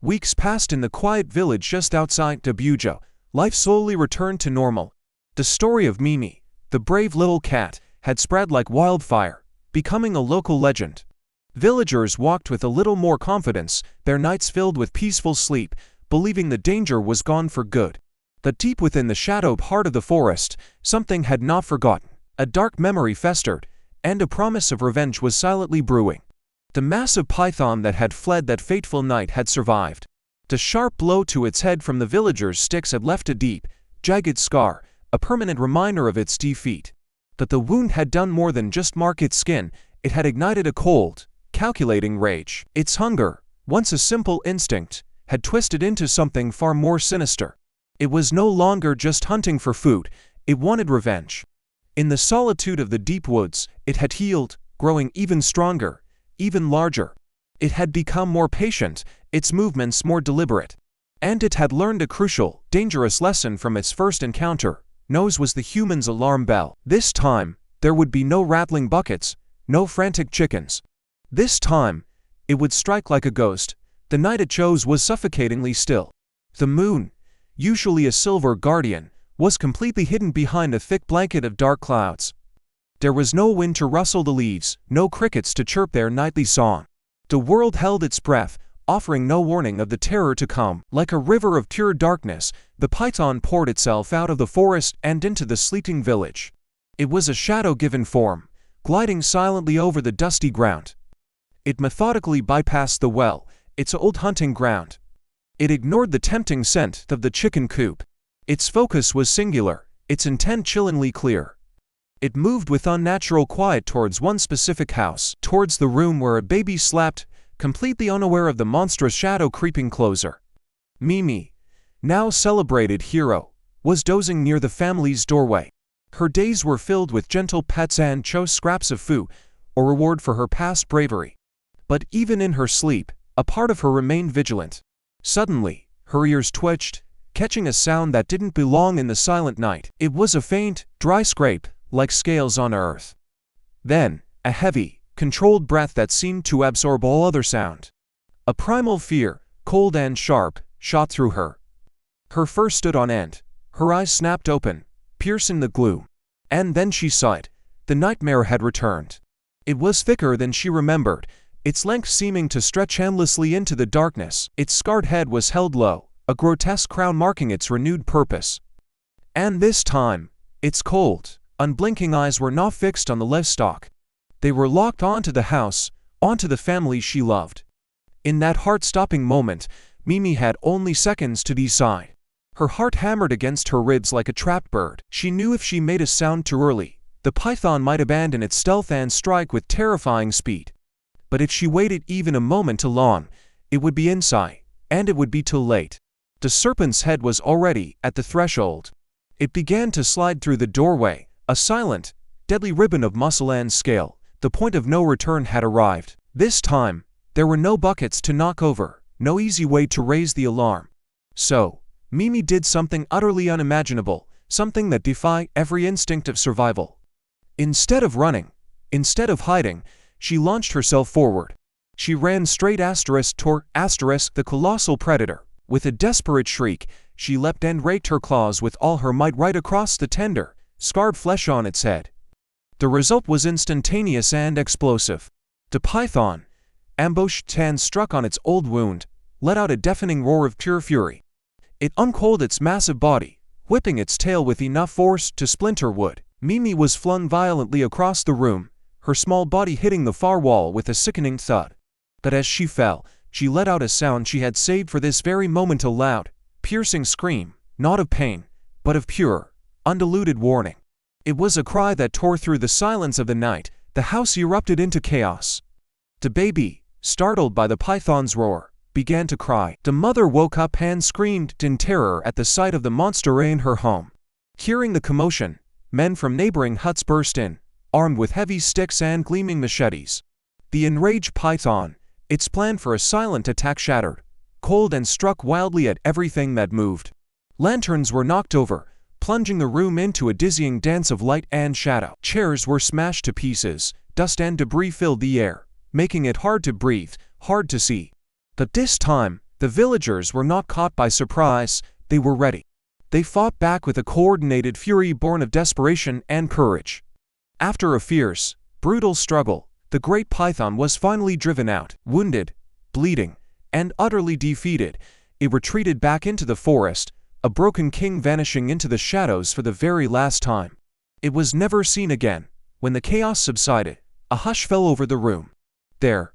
Weeks passed in the quiet village just outside Dabujo. Life slowly returned to normal. The story of Mimi, the brave little cat, had spread like wildfire, becoming a local legend. Villagers walked with a little more confidence, their nights filled with peaceful sleep, believing the danger was gone for good. But deep within the shadowed heart of the forest, something had not forgotten. A dark memory festered, and a promise of revenge was silently brewing. The massive python that had fled that fateful night had survived. The sharp blow to its head from the villagers' sticks had left a deep, jagged scar, a permanent reminder of its defeat. But the wound had done more than just mark its skin, it had ignited a cold, calculating rage. Its hunger, once a simple instinct, had twisted into something far more sinister. It was no longer just hunting for food, it wanted revenge. In the solitude of the deep woods, it had healed, growing even stronger, even larger. It had become more patient, its movements more deliberate. And it had learned a crucial, dangerous lesson from its first encounter. Nose was the human's alarm bell. This time, there would be no rattling buckets, no frantic chickens. This time, it would strike like a ghost. The night it chose was suffocatingly still. The moon, usually a silver guardian, was completely hidden behind a thick blanket of dark clouds. There was no wind to rustle the leaves, no crickets to chirp their nightly song. The world held its breath, offering no warning of the terror to come. Like a river of pure darkness, the python poured itself out of the forest and into the sleeping village. It was a shadow-given form, gliding silently over the dusty ground. It methodically bypassed the well, its old hunting ground. It ignored the tempting scent of the chicken coop. Its focus was singular, its intent chillingly clear. It moved with unnatural quiet towards one specific house, towards the room where a baby slept, completely unaware of the monstrous shadow creeping closer. Mimi, now celebrated hero, was dozing near the family's doorway. Her days were filled with gentle pets and chose scraps of food, a reward for her past bravery. But even in her sleep, a part of her remained vigilant. Suddenly, her ears twitched, catching a sound that didn't belong in the silent night. It was a faint, dry scrape, like scales on earth. Then, a heavy, controlled breath that seemed to absorb all other sound. A primal fear, cold and sharp, shot through her. Her fur stood on end, her eyes snapped open, piercing the gloom. And then she saw it. The nightmare had returned. It was thicker than she remembered, its length seeming to stretch endlessly into the darkness. Its scarred head was held low, a grotesque crown marking its renewed purpose. And this time, its cold, unblinking eyes were not fixed on the livestock. They were locked onto the house, onto the family she loved. In that heart-stopping moment, Mimi had only seconds to decide. Her heart hammered against her ribs like a trapped bird. She knew if she made a sound too early, the python might abandon its stealth and strike with terrifying speed. But if she waited even a moment too long, it would be inside, and it would be too late. The serpent's head was already at the threshold. It began to slide through the doorway, a silent, deadly ribbon of muscle and scale. The point of no return had arrived. This time, there were no buckets to knock over, no easy way to raise the alarm. So, Mimi did something utterly unimaginable, something that defied every instinct of survival. Instead of running, instead of hiding, she launched herself forward. She ran straight toward the colossal predator. With a desperate shriek, she leapt and raked her claws with all her might right across the tender, scarred flesh on its head. The result was instantaneous and explosive. The python, ambushed and struck on its old wound, let out a deafening roar of pure fury. It uncoiled its massive body, whipping its tail with enough force to splinter wood. Mimi was flung violently across the room, her small body hitting the far wall with a sickening thud. But as she fell, she let out a sound she had saved for this very moment, a loud, piercing scream, not of pain, but of pure, undiluted warning. It was a cry that tore through the silence of the night. The house erupted into chaos. The baby, startled by the python's roar, began to cry. The mother woke up and screamed in terror at the sight of the monster in her home. Hearing the commotion, men from neighboring huts burst in, armed with heavy sticks and gleaming machetes. The enraged python, its plan for a silent attack shattered, cold and struck wildly at everything that moved. Lanterns were knocked over, plunging the room into a dizzying dance of light and shadow. Chairs were smashed to pieces, dust and debris filled the air, making it hard to breathe, hard to see. But this time, The villagers were not caught by surprise, they were ready. They fought back with a coordinated fury born of desperation and courage. After a fierce, brutal struggle, the great python was finally driven out. Wounded, bleeding, and utterly defeated, it retreated back into the forest, a broken king vanishing into the shadows for the very last time. It was never seen again. When the chaos subsided, a hush fell over the room. There,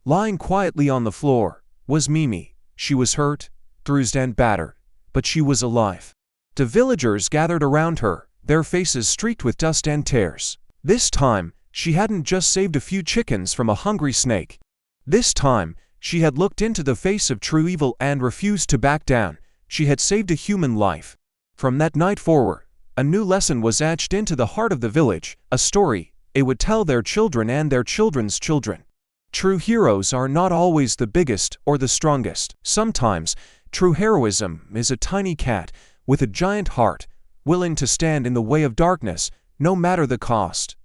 lying quietly on the floor, was Mimi. She was hurt, bruised and battered, but she was alive. The villagers gathered around her, their faces streaked with dust and tears. This time, she hadn't just saved a few chickens from a hungry snake. This time, she had looked into the face of true evil and refused to back down. She had saved a human life. From that night forward, a new lesson was etched into the heart of the village, a story it would tell their children and their children's children. True heroes are not always the biggest or the strongest. Sometimes, true heroism is a tiny cat with a giant heart, willing to stand in the way of darkness, no matter the cost.